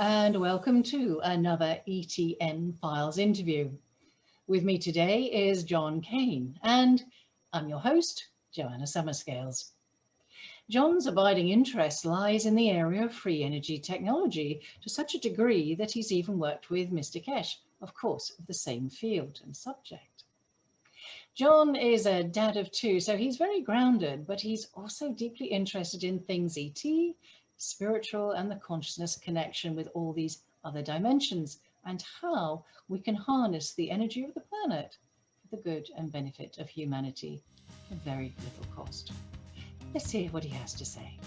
and welcome to another ETN Files interview. With me today is John Cain, and I'm your host, Joanna Summerscales. John's abiding interest lies in the area of free energy technology to such a degree that he's even worked with Mr. Kesh, of course, of the same field and subject. John is a dad of two, so he's very grounded, but he's also deeply interested in things ET, spiritual, and the consciousness connection with all these other dimensions, and how we can harness the energy of the planet for the good and benefit of humanity for very little cost. Let's hear what he has to say.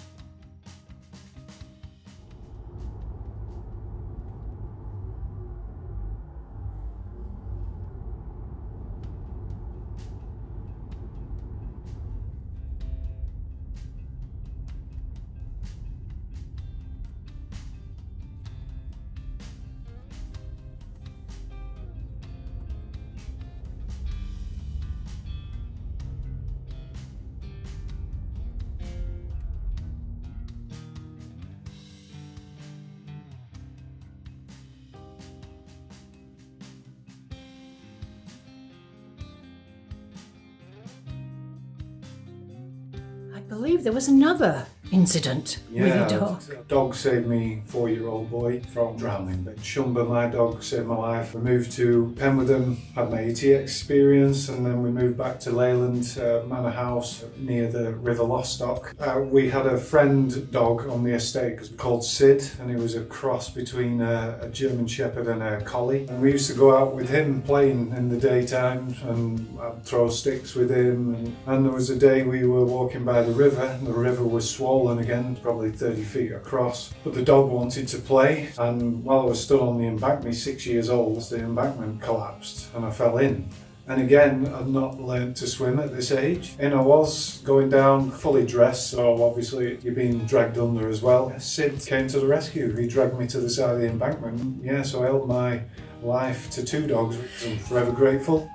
I believe there was another incident with a dog. A dog saved me, 4-year-old boy, from drowning. But Cumbria, my dog, saved my life. We moved to Penwitham, had my ET experience, and then we moved back to Leyland Manor House near the River Lostock. We had a friend dog on the estate called Sid, and he was a cross between a German Shepherd and a Collie. And we used to go out with him playing in the daytime, and I'd throw sticks with him. And there was a day we were walking by the river, and the river was swollen again, probably 30 feet across. But the dog wanted to play, and while I was stood on the embankment, 6 years old, the embankment collapsed and I fell in. And again, I'd not learnt to swim at this age. And I was going down fully dressed, so obviously you're being dragged under as well. Sid came to the rescue. He dragged me to the side of the embankment. Yeah, so I held my life to 2 dogs, which I'm forever grateful.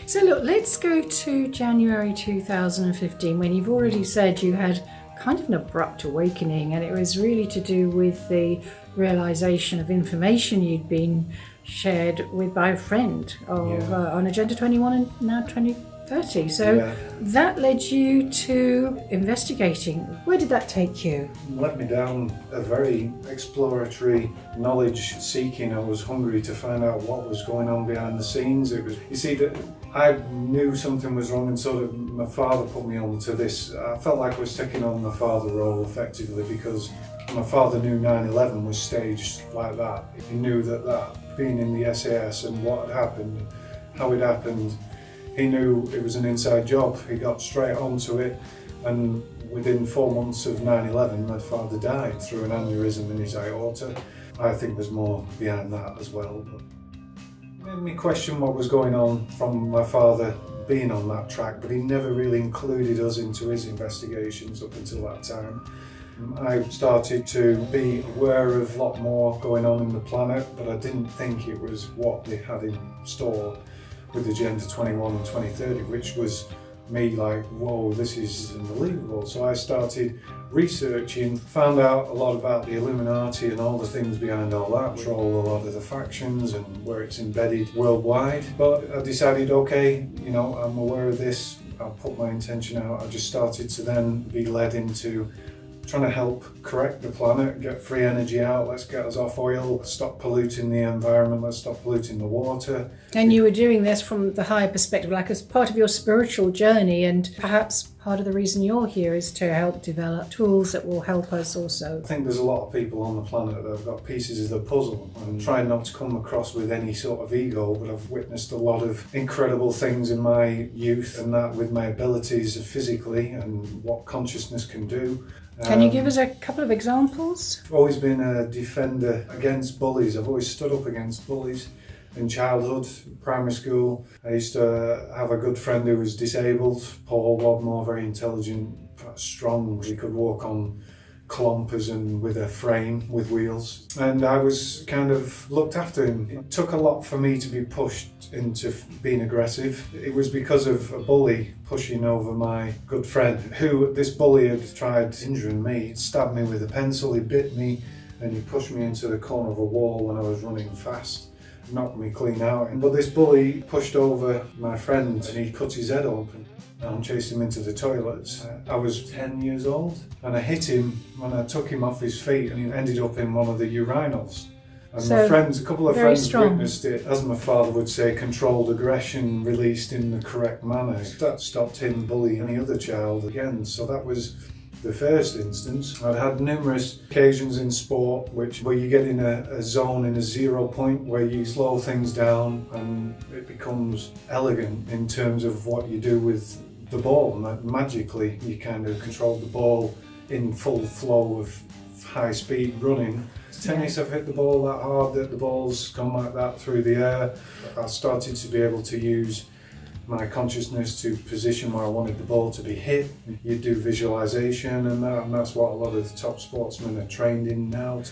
So look, let's go to January 2015, when you've already said you had kind of an abrupt awakening, and it was really to do with the realization of information you'd been shared with by a friend on Agenda 21 and now 2030. So that led you to investigating. Where did that take you? It led me down a very exploratory, knowledge-seeking. I was hungry to find out what was going on behind the scenes. It was, you see, that I knew something was wrong, and sort of my father put me on to this. I felt like I was taking on my father role effectively, because my father knew 9/11 was staged like that. He knew that being in the SAS and what had happened, how it happened, he knew it was an inside job. He got straight onto it, and within 4 months of 9/11, my father died through an aneurysm in his aorta. I think there's more behind that as well. But it made me question what was going on from my father being on that track, but he never really included us into his investigations up until that time. I started to be aware of a lot more going on in the planet, but I didn't think it was what they had in store with Agenda 21 and 2030, which was me like, whoa, this is unbelievable. So I started researching, found out a lot about the Illuminati and all the things behind all that, control a lot of the factions and where it's embedded worldwide. But I decided, okay, I'm aware of this, I'll put my intention out. I just started to then be led into trying to help correct the planet, get free energy out, let's get us off oil, stop polluting the environment, let's stop polluting the water. And you were doing this from the higher perspective, like as part of your spiritual journey, and perhaps part of the reason you're here is to help develop tools that will help us also. I think there's a lot of people on the planet that have got pieces of the puzzle. I'm trying not to come across with any sort of ego, but I've witnessed a lot of incredible things in my youth, and that with my abilities physically and what consciousness can do. Can you give us a couple of examples? I've always been a defender against bullies. I've always stood up against bullies. In childhood, primary school, I used to have a good friend who was disabled, Paul Wadmore, very intelligent, strong. He could walk on clumpers and with a frame with wheels, and I was kind of looked after him. It took a lot for me to be pushed into being aggressive. It was because of a bully pushing over my good friend, who this bully had tried injuring me. He stabbed me with a pencil, he bit me, and he pushed me into the corner of a wall when I was running fast, knocked me clean out. But this bully pushed over my friend and he cut his head open and chased him into the toilets. I was 10 years old and I hit him when I took him off his feet, and he ended up in one of the urinals. And so my friends, a couple of friends witnessed it. As my father would say, controlled aggression released in the correct manner. That stopped him bullying any other child again. So that was the first instance. I'd had numerous occasions in sport where you get in a zone, in a 0 point, where you slow things down and it becomes elegant in terms of what you do with the ball. Magically, you kind of control the ball in full flow of high speed running. Tennis, I've hit the ball that hard that the ball's gone like that through the air. I started to be able to use my consciousness to position where I wanted the ball to be hit. You do visualization and that's what a lot of the top sportsmen are trained in now.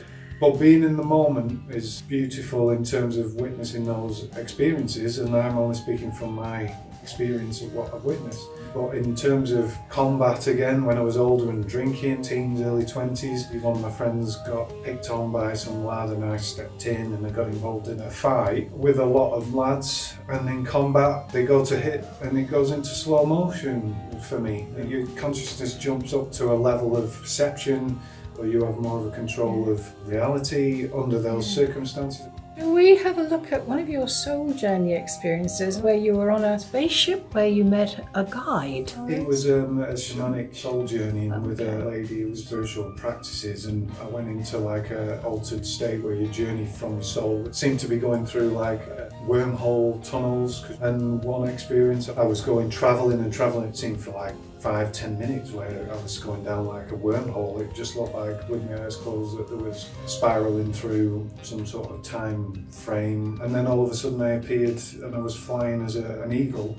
But being in the moment is beautiful in terms of witnessing those experiences, and I'm only speaking from my experience of what I've witnessed. But in terms of combat, again, when I was older and drinking, teens, early 20s, one of my friends got picked on by some lad and I stepped in and I got involved in a fight with a lot of lads, and in combat they go to hit and it goes into slow motion for me. Your consciousness jumps up to a level of perception where you have more of a control of reality under those circumstances. Can we have a look at one of your soul journey experiences where you were on a spaceship where you met a guide? It was a shamanic soul journey with a lady who was spiritual practices, and I went into like an altered state where you journey from the soul. It seemed to be going through like wormhole tunnels, and one experience I was travelling, it seemed for like 5-10 minutes where I was going down like a wormhole. It just looked like, with my eyes closed, that there was spiralling through some sort of time frame, and then all of a sudden I appeared and I was flying as an eagle.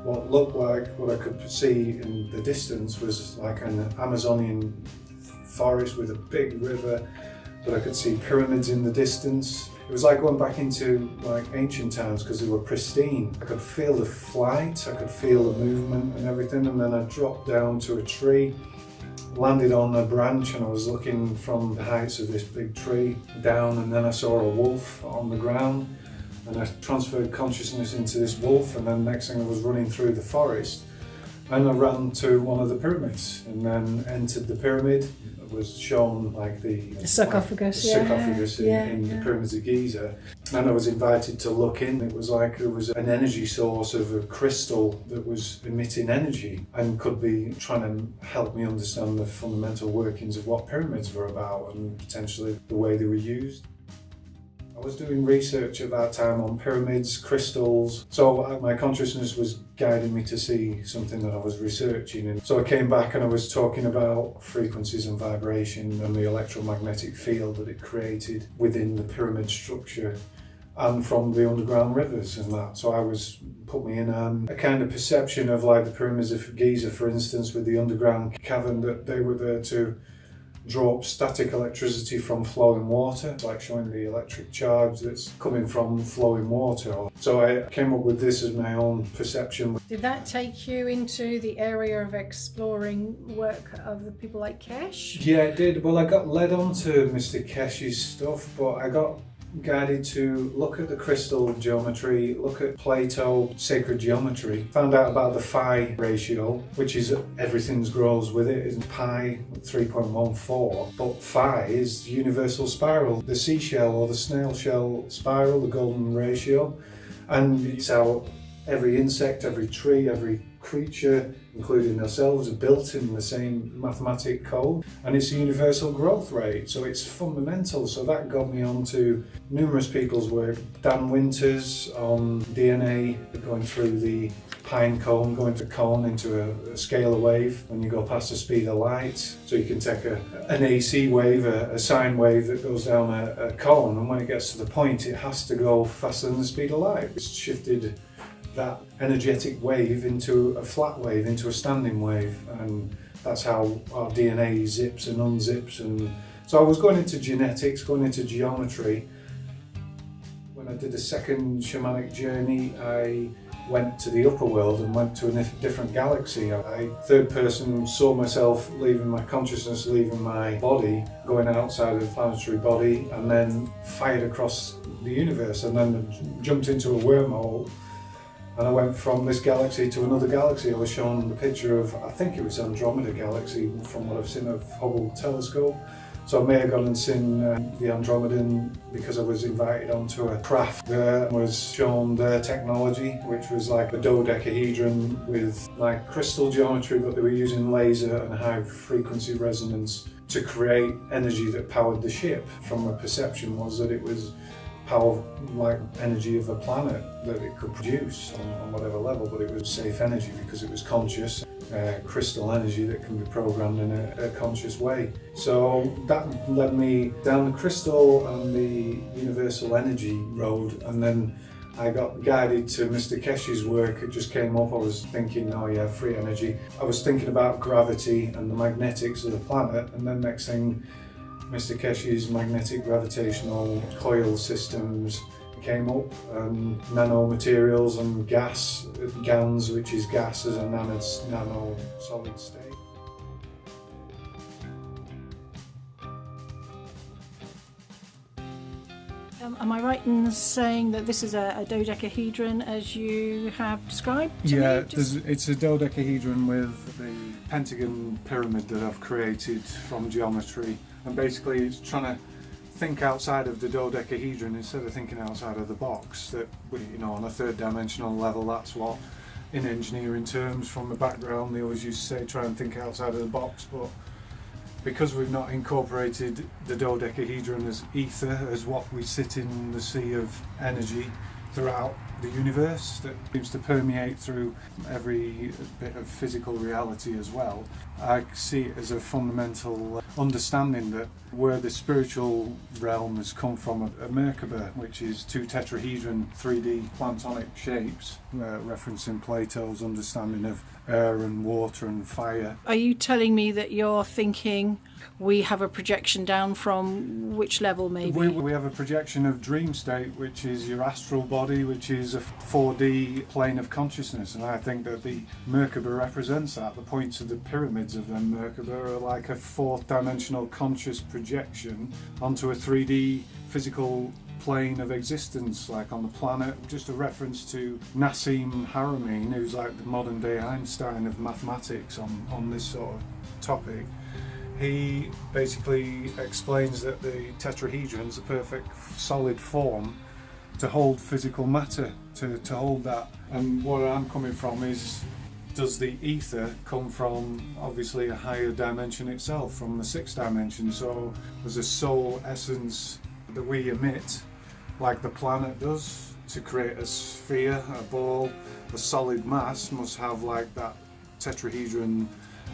What looked like, what I could see in the distance was like an Amazonian forest with a big river, but I could see pyramids in the distance. It was like going back into like ancient times because they were pristine. I could feel the flight, I could feel the movement and everything, and then I dropped down to a tree, landed on a branch, and I was looking from the heights of this big tree down, and then I saw a wolf on the ground, and I transferred consciousness into this wolf, and then next thing I was running through the forest, and I ran to one of the pyramids and then entered the pyramid. Was shown like the sarcophagus, in the pyramids of Giza, and I was invited to look in. It was like there was an energy source of a crystal that was emitting energy and could be trying to help me understand the fundamental workings of what pyramids were about and potentially the way they were used. I was doing research at that time on pyramids, crystals, so my consciousness was guiding me to see something that I was researching. And so I came back and I was talking about frequencies and vibration and the electromagnetic field that it created within the pyramid structure and from the underground rivers and that. So put me in a kind of perception of like the pyramids of Giza, for instance, with the underground cavern, that they were there to draw up static electricity from flowing water. It's like showing the electric charge that's coming from flowing water. So I came up with this as my own perception. Did that take you into the area of exploring work of the people like Kesh? Yeah, it did. Well, I got led on to Mr. Kesh's stuff, but I got guided to look at the crystal geometry, look at Plato sacred geometry, found out about the phi ratio, which is everything grows with it, is pi 3.14, but phi is universal spiral, the seashell or the snail shell spiral, the golden ratio, and it's how every insect, every tree, every creature, including ourselves, are built in the same mathematic code, and it's a universal growth rate, so it's fundamental. So that got me on to numerous people's work. Dan Winters on DNA, going through the pine cone, going to cone into a scalar wave when you go past the speed of light. So you can take an AC wave, a sine wave that goes down a cone, and when it gets to the point, it has to go faster than the speed of light. It's shifted that energetic wave into a flat wave, into a standing wave, and that's how our DNA zips and unzips. And so I was going into genetics, going into geometry. When I did the second shamanic journey, I went to the upper world and went to a different galaxy. I third person saw myself leaving my consciousness, leaving my body, going outside of the planetary body, and then fired across the universe, and then jumped into a wormhole. And I went from this galaxy to another galaxy. I was shown the picture of, I think it was Andromeda galaxy from what I've seen of Hubble telescope. So I may have gone and seen the Andromedan because I was invited onto a craft there and was shown their technology, which was like a dodecahedron with like crystal geometry, but they were using laser and high frequency resonance to create energy that powered the ship. From a perception was that it was power like energy of a planet that it could produce on whatever level, but it was safe energy because it was conscious. Crystal energy that can be programmed in a conscious way. So that led me down the crystal and the universal energy road, and then I got guided to Mr. Keshe's work. It just came up. I was thinking, oh yeah, free energy. I was thinking about gravity and the magnetics of the planet, and then next thing, Mr. Keshe's magnetic gravitational coil systems came up, and nanomaterials and GANs, which is gas as a nano solid state. Am I right in saying that this is a dodecahedron as you have described to Yeah, me? it's a dodecahedron with the pentagon pyramid that I've created from geometry, and basically it's trying to think outside of the dodecahedron instead of thinking outside of the box. That, you know, on a third dimensional level, that's what in engineering terms from the background they always used to say, try and think outside of the box. But because we've not incorporated the dodecahedron as ether, as what we sit in the sea of energy throughout the universe that seems to permeate through every bit of physical reality as well, I see it as a fundamental understanding that where the spiritual realm has come from, a Merkaba, which is two tetrahedron 3D plantonic shapes, referencing Plato's understanding of air and water and fire. Are you telling me that you're thinking we have a projection down from which level maybe? We have a projection of dream state, which is your astral body, which is a 4D plane of consciousness, and I think that the Merkaba represents that. The points of the pyramids of the Merkaba are like a fourth dimensional conscious projection onto a 3D physical plane of existence, like on the planet. Just a reference to Nassim Haramein, who's like the modern day Einstein of mathematics on this sort of topic. He basically explains that the tetrahedron's a perfect solid form to hold physical matter, to hold that. And where I'm coming from is, does the ether come from obviously a higher dimension itself, from the sixth dimension? So there's a soul essence that we emit, like the planet does, to create a sphere, a ball. A solid mass must have like that tetrahedron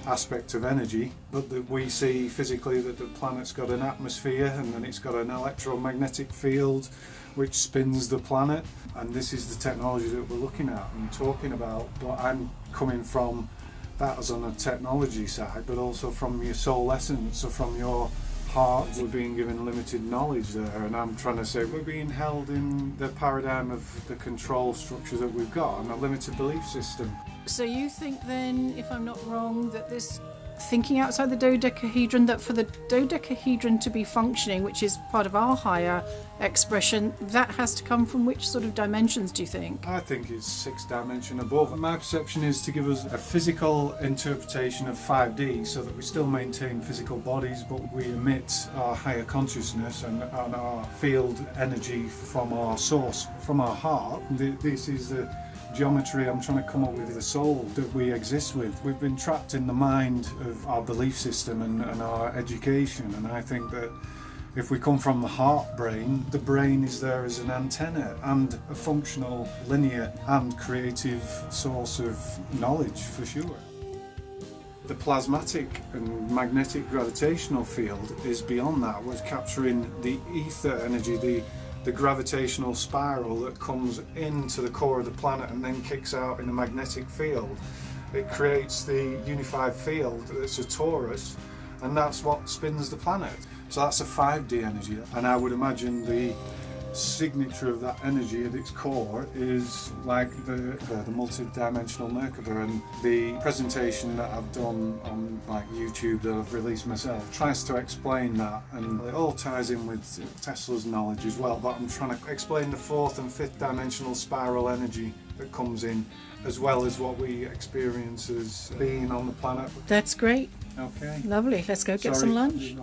aspect of energy, but that we see physically that the planet's got an atmosphere, and then it's got an electromagnetic field which spins the planet, and this is the technology that we're looking at and talking about. But I'm coming from that as on a technology side, but also from your soul essence, so from your heart. We're being given limited knowledge there, and I'm trying to say we're being held in the paradigm of the control structure that we've got and a limited belief system. So you think then, if I'm not wrong, that this thinking outside the dodecahedron, that for the dodecahedron to be functioning, which is part of our higher expression, that has to come from which sort of dimensions, do you think? I think it's sixth dimension above. My perception is to give us a physical interpretation of 5D, so that we still maintain physical bodies, but we emit our higher consciousness and our field energy from our source, from our heart. This is the geometry I'm trying to come up with, the soul that we exist with. We've been trapped in the mind of our belief system and our education, and I think that if we come from the heart brain, the brain is there as an antenna and a functional, linear and creative source of knowledge for sure. The plasmatic and magnetic gravitational field is beyond that. We're capturing the ether energy, the gravitational spiral that comes into the core of the planet and then kicks out in a magnetic field. It creates the unified field that's a torus, and that's what spins the planet. So that's a 5D energy, and I would imagine the signature of that energy at its core is like the multi-dimensional Merkaba, and the presentation that I've done on like YouTube that I've released myself tries to explain that, and it all ties in with Tesla's knowledge as well, but I'm trying to explain the fourth and fifth dimensional spiral energy that comes in, as well as what we experience as being on the planet. That's great. Okay. Lovely. Let's go get some lunch.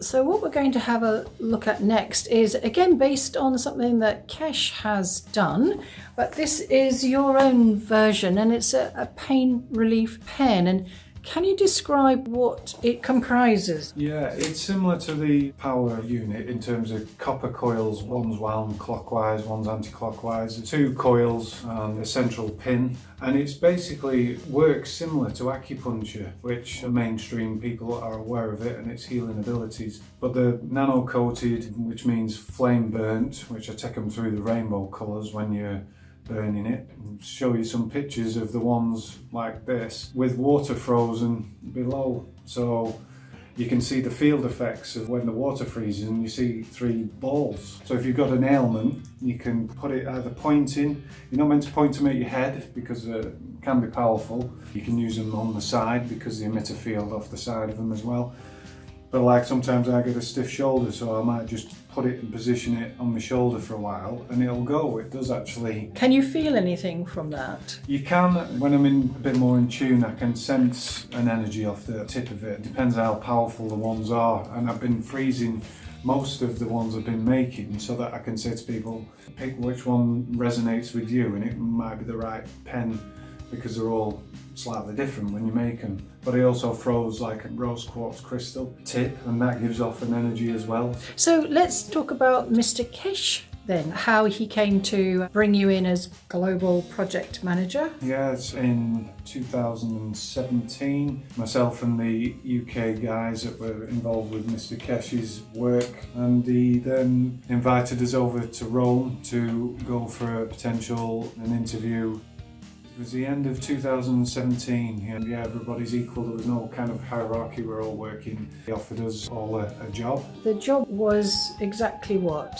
So what we're going to have a look at next is, again, based on something that Kesh has done, but this is your own version, and it's a pain relief pen. And can you describe what it comprises? Yeah, it's similar to the power unit in terms of copper coils. One's wound clockwise, one's anti-clockwise. 2 coils and a central pin. And it's basically works similar to acupuncture, which mainstream people are aware of it and its healing abilities. But the nano-coated, which means flame burnt, which I take them through the rainbow colours when you're burning it, and show you some pictures of the ones like this with water frozen below, so you can see the field effects of when the water freezes and you see 3 balls. So if you've got an ailment, you can put it either pointing. You're not meant to point them at your head because it can be powerful. You can use them on the side because they emit a field off the side of them as well. But like sometimes I get a stiff shoulder, so I might just put it and position it on my shoulder for a while and it'll go. It does actually. Can you feel anything from that? You can. When I'm in a bit more in tune, I can sense an energy off the tip of it. It depends how powerful the ones are, and I've been freezing most of the ones I've been making so that I can say to people, pick which one resonates with you, and it might be the right pen because they're all slightly different when you make them. But it also throws like a rose quartz crystal tip, and that gives off an energy as well. So let's talk about Mr. Kesh then, how he came to bring you in as global project manager. Yes, in 2017, myself and the UK guys that were involved with Mr. Kesh's work, and he then invited us over to Rome to go for an interview. It was the end of 2017, and yeah, everybody's equal. There was no kind of hierarchy. We're all working. He offered us all a job. The job was exactly what?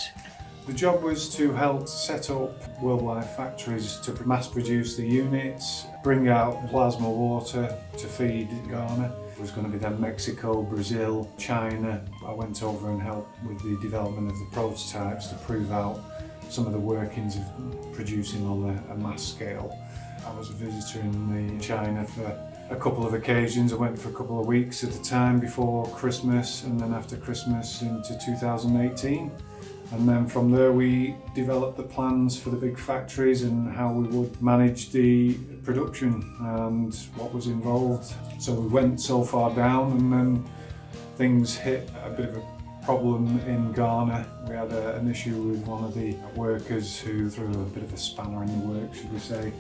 The job was to help set up worldwide factories to mass produce the units, bring out plasma water to feed Ghana. It was going to be then Mexico, Brazil, China. I went over and helped with the development of the prototypes to prove out some of the workings of producing on a mass scale. I was a visitor in China for a couple of occasions. I went for a couple of weeks at a time before Christmas, and then after Christmas into 2018. And then from there we developed the plans for the big factories and how we would manage the production and what was involved. So we went so far down, and then things hit a bit of a problem in Ghana. We had an issue with one of the workers who threw a bit of a spanner in the works, should we say.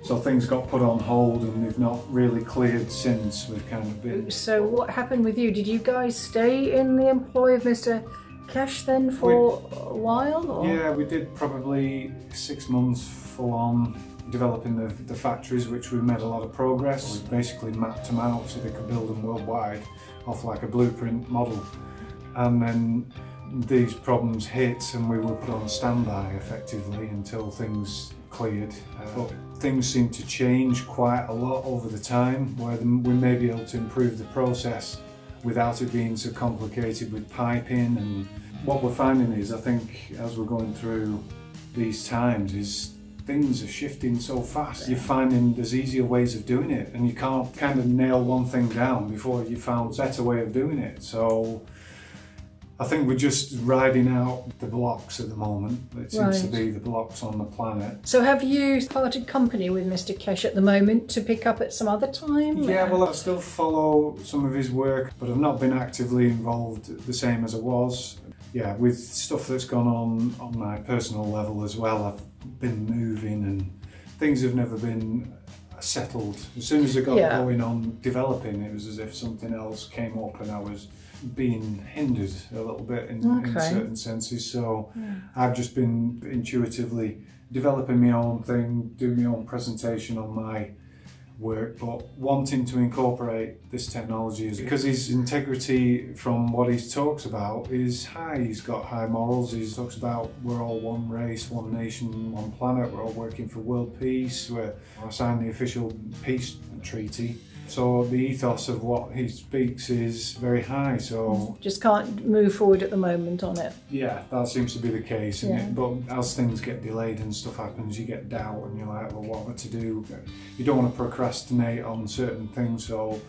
So things got put on hold, and they've not really cleared since. We've kind of been. So what happened with you? Did you guys stay in the employ of Mr. Kesh then for a while? Or? Yeah, we did probably 6 months full on developing the factories, which we made a lot of progress. We basically mapped them out so they could build them worldwide off like a blueprint model. And then these problems hit, and we were put on standby effectively until things cleared. But things seem to change quite a lot over the time, where we may be able to improve the process without it being so complicated with piping. And what we're finding is, I think, as we're going through these times, is things are shifting so fast. You're finding there's easier ways of doing it, and you can't kind of nail one thing down before you found a better way of doing it. So I think we're just riding out the blocks at the moment. It seems to be the blocks on the planet. So have you parted company with Mr. Kesh at the moment to pick up at some other time? Yeah, well, I still follow some of his work, but I've not been actively involved the same as I was. Yeah, with stuff that's gone on my personal level as well, I've been moving and things have never been settled. As soon as I got going on developing, it was as if something else came up and I was being hindered a little bit in certain senses. So I've just been intuitively developing my own thing, doing my own presentation on my work, but wanting to incorporate this technology is because his integrity from what he talks about is high. He's got high morals. He talks about we're all one race, one nation, one planet. We're all working for world peace. We're signed the official peace treaty. So the ethos of what he speaks is very high. So just can't move forward at the moment on it. yeah, that seems to be the case. Yeah. But as things get delayed and stuff happens, you get doubt and you're like, well, what am I to do? You don't want to procrastinate on certain things. So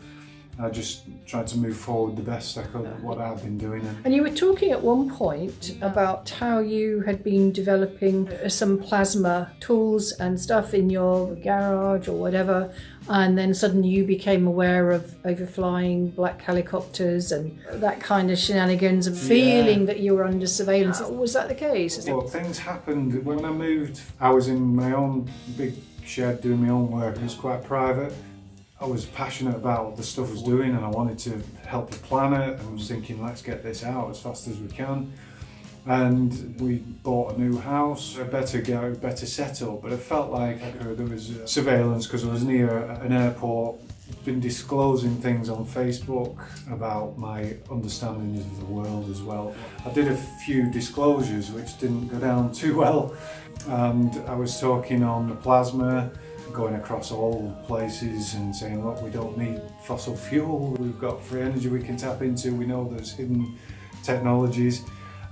I just tried to move forward the best I could at what I've been doing. And you were talking at one point about how you had been developing some plasma tools and stuff in your garage or whatever, and then suddenly you became aware of overflying black helicopters and that kind of shenanigans and feeling that you were under surveillance. Was that the case? Well, things happened. When I moved, I was in my own big shed doing my own work. It was quite private. I was passionate about what the stuff I was doing and I wanted to help the planet, and I was thinking, let's get this out as fast as we can. And we bought a new house, a better setup, but it felt like there was surveillance because I was near an airport. I've been disclosing things on Facebook about my understanding of the world as well. I did a few disclosures which didn't go down too well, and I was talking on the plasma, going across all places and saying, look, we don't need fossil fuel, we've got free energy we can tap into, we know there's hidden technologies.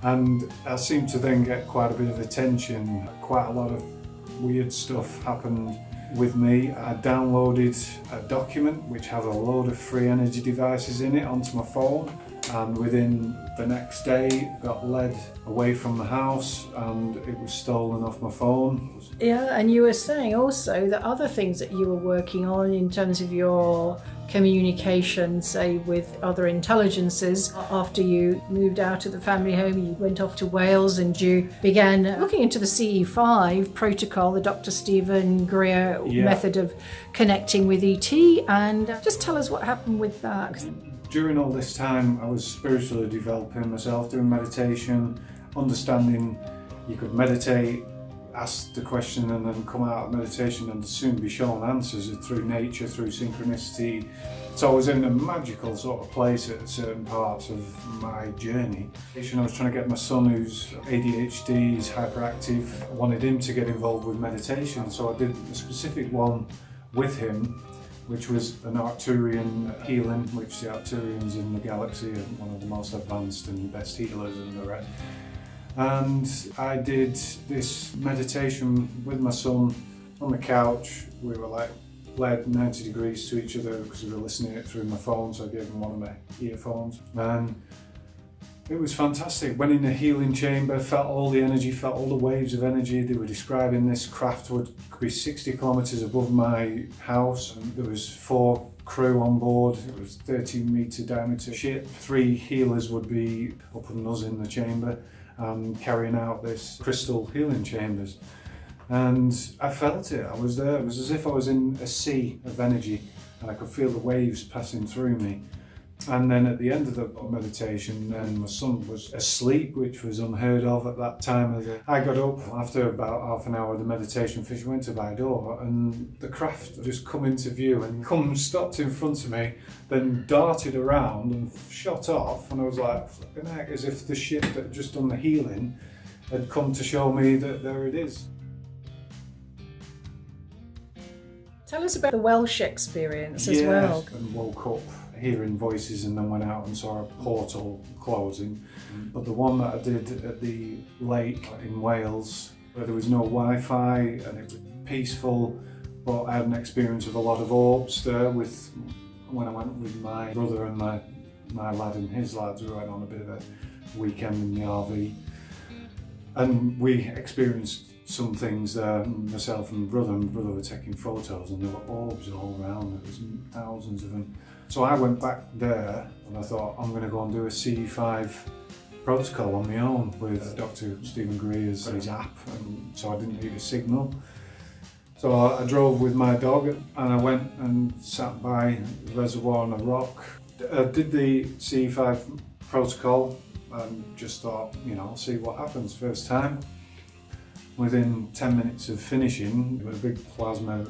And I seemed to then get quite a bit of attention. Quite a lot of weird stuff happened with me. I downloaded a document which has a load of free energy devices in it onto my phone, and within the next day got led away from the house and it was stolen off my phone. Yeah, and you were saying also that other things that you were working on in terms of your communication, say with other intelligences, after you moved out of the family home, you went off to Wales and you began looking into the CE5 protocol, the Dr. Stephen Greer method of connecting with ET, and just tell us what happened with that. During all this time, I was spiritually developing myself, doing meditation, understanding you could meditate, ask the question and then come out of meditation and soon be shown answers through nature, through synchronicity. So I was in a magical sort of place at certain parts of my journey. I was trying to get my son, who's ADHD, he's hyperactive, I wanted him to get involved with meditation, so I did a specific one with him, which was an Arcturian healing, which the Arcturians in the galaxy are one of the most advanced and best healers and the rest. And I did this meditation with my son on the couch. We were like led 90 degrees to each other because we were listening to it through my phone, so I gave him one of my earphones. And it was fantastic. Went in the healing chamber, felt all the energy, felt all the waves of energy. They were describing this craft could be 60 kilometres above my house, and there was 4 crew on board. It was 30-metre diameter ship. 3 healers would be up and us in the chamber and carrying out this crystal healing chambers. And I felt it, I was there. It was as if I was in a sea of energy and I could feel the waves passing through me. And then at the end of the meditation, then my son was asleep, which was unheard of at that time. I got up after about half an hour of the meditation fish, went to my door, and the craft just come into view and stopped in front of me, then darted around and shot off. And I was like, flipping heck, as if the ship that had just done the healing had come to show me that there it is. Tell us about the Welsh experience as well. And woke up hearing voices and then went out and saw a portal closing. But the one that I did at the lake in Wales, where there was no Wi-Fi and it was peaceful, but I had an experience of a lot of orbs there when I went with my brother and my lad and his lads. We went on a bit of a weekend in the RV. And we experienced some things there, myself and my brother were taking photos and there were orbs all around, there was thousands of them. So I went back there and I thought, I'm going to go and do a CE5 protocol on my own with Dr. Stephen Greer's his app, and so I didn't need a signal. So I drove with my dog and I went and sat by the reservoir on a rock. I did the CE5 protocol and just thought, I'll see what happens first time. Within 10 minutes of finishing, there was a big plasma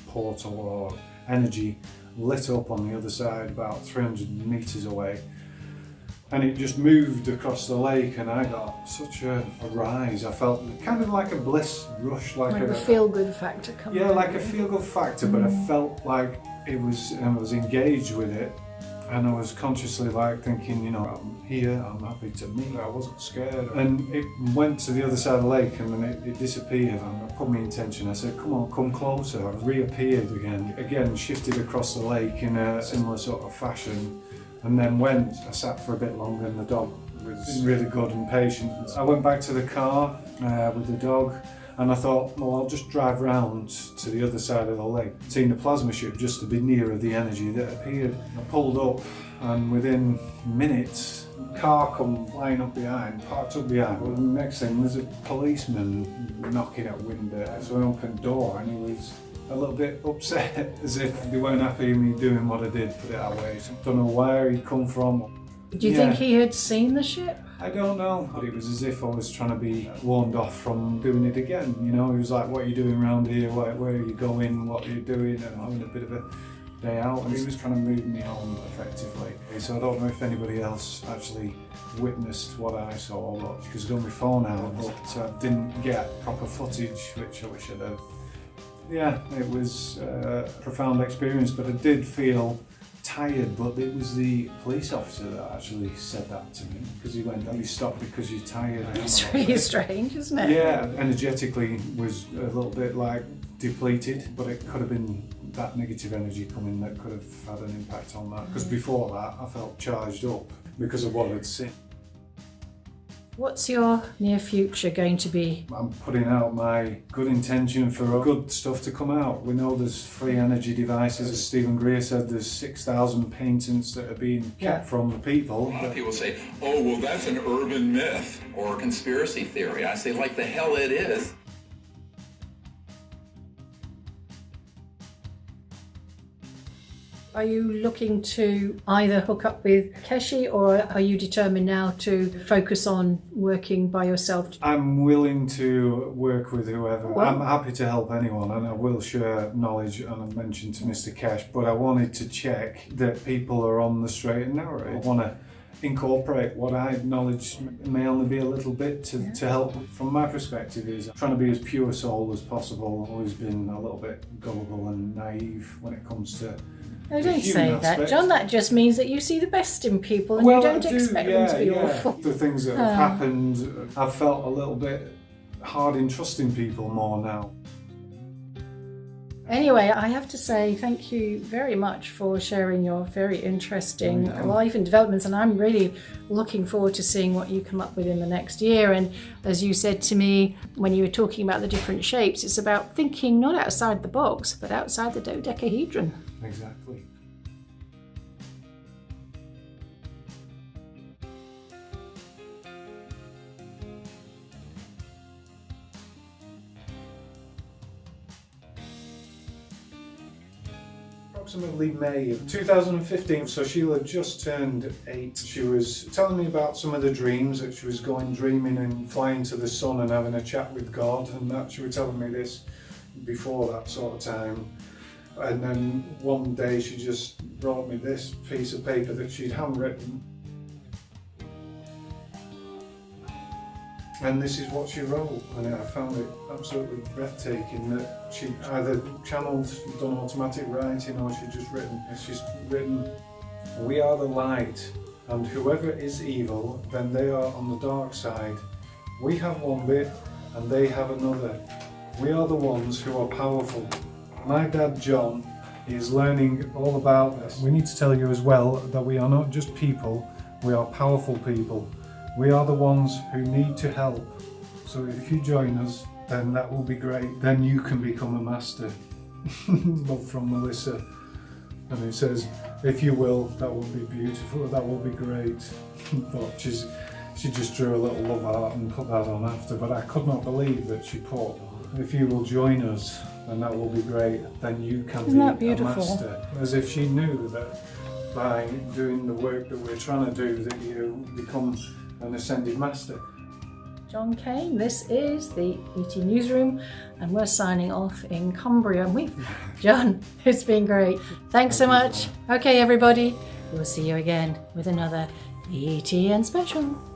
portal or energy lit up on the other side about 300 meters away. And it just moved across the lake, and I got such a rise. I felt kind of like a bliss rush, Like the feel-good factor coming. Yeah, like a feel-good factor, but I felt like I was engaged with it, and I was consciously like thinking, you know, I'm here, I'm happy to meet. I wasn't scared, and it went to the other side of the lake, and then it disappeared. And I put my intention. I said, "Come on, come closer." I reappeared again, shifted across the lake in a similar sort of fashion. And then I sat for a bit longer, and the dog was really good and patient. I went back to the car with the dog, and I thought, well, I'll just drive round to the other side of the lake, seeing the plasma ship just to be nearer the energy that appeared. I pulled up, and within minutes, a car come flying up behind, parked up behind. Well, the next thing, there's a policeman knocking at window. So I opened the door, and he was a little bit upset, as if they weren't happy with me doing what I did, put it that way. So I don't know where he'd come from. Do you think he had seen the ship? I don't know, but it was as if I was trying to be warned off from doing it again. You know, he was like, "What are you doing around here? Where are you going? What are you doing?" And having a bit of a day out, and he was trying to move me on effectively. So I don't know if anybody else actually witnessed what I saw, because I got my phone out, but I didn't get proper footage, which I wish I'd have. Yeah, it was a profound experience, but I did feel tired, but it was the police officer that actually said that to me, because he went, "Have you stopped because you're tired?" It's really strange, isn't it? Yeah, energetically was a little bit like depleted, but it could have been that negative energy coming that could have had an impact on that, because before that I felt charged up because of what I'd seen. What's your near future going to be? I'm putting out my good intention for good stuff to come out. We know there's free energy devices. As Stephen Greer said, there's 6,000 patents that are being kept from the people. A lot of people say, "Oh, well, that's an urban myth or a conspiracy theory." I say, like the hell it is. Are you looking to either hook up with Keshi, or are you determined now to focus on working by yourself? I'm willing to work with whoever. Well, I'm happy to help anyone, and I will share knowledge, and I mentioned to Mr. Kesh, but I wanted to check that people are on the straight and narrow. I want to incorporate what I knowledge may only be a little bit to help. From my perspective is trying to be as pure soul as possible. I've always been a little bit gullible and naive when it comes to no, don't human say that, aspect. John. That just means that you see the best in people, and you don't expect them to be awful. The things that have happened, I've felt a little bit hard in trusting people more now. Anyway, I have to say thank you very much for sharing your very interesting life and developments, and I'm really looking forward to seeing what you come up with in the next year. And as you said to me when you were talking about the different shapes, it's about thinking not outside the box, but outside the dodecahedron. Exactly. Approximately May of 2015, so Sheila just turned 8. She was telling me about some of the dreams that she was going dreaming and flying to the sun and having a chat with God, and that she was telling me this before that sort of time. And then one day she just brought me this piece of paper that she'd handwritten. And this is what she wrote, and I found it absolutely breathtaking that she either channeled, done automatic writing, or she'd just written. She's written, "We are the light, and whoever is evil, then they are on the dark side. We have one bit, and they have another. We are the ones who are powerful." My dad, John, is learning all about this. We need to tell you as well that we are not just people, we are powerful people. We are the ones who need to help. So if you join us, then that will be great. Then you can become a master. Love from Melissa. And it says, "If you will, that will be beautiful, that will be great." But she just drew a little love heart and put that on after. But I could not believe that she put, "If you will join us, then that will be great. Then you can be a master." As if she knew that by doing the work that we're trying to do, that you become an ascended master. John Cain. This is the ET Newsroom, and we're signing off in Cumbria. John, it's been great. Thanks so much. Okay, everybody, we'll see you again with another ETN special.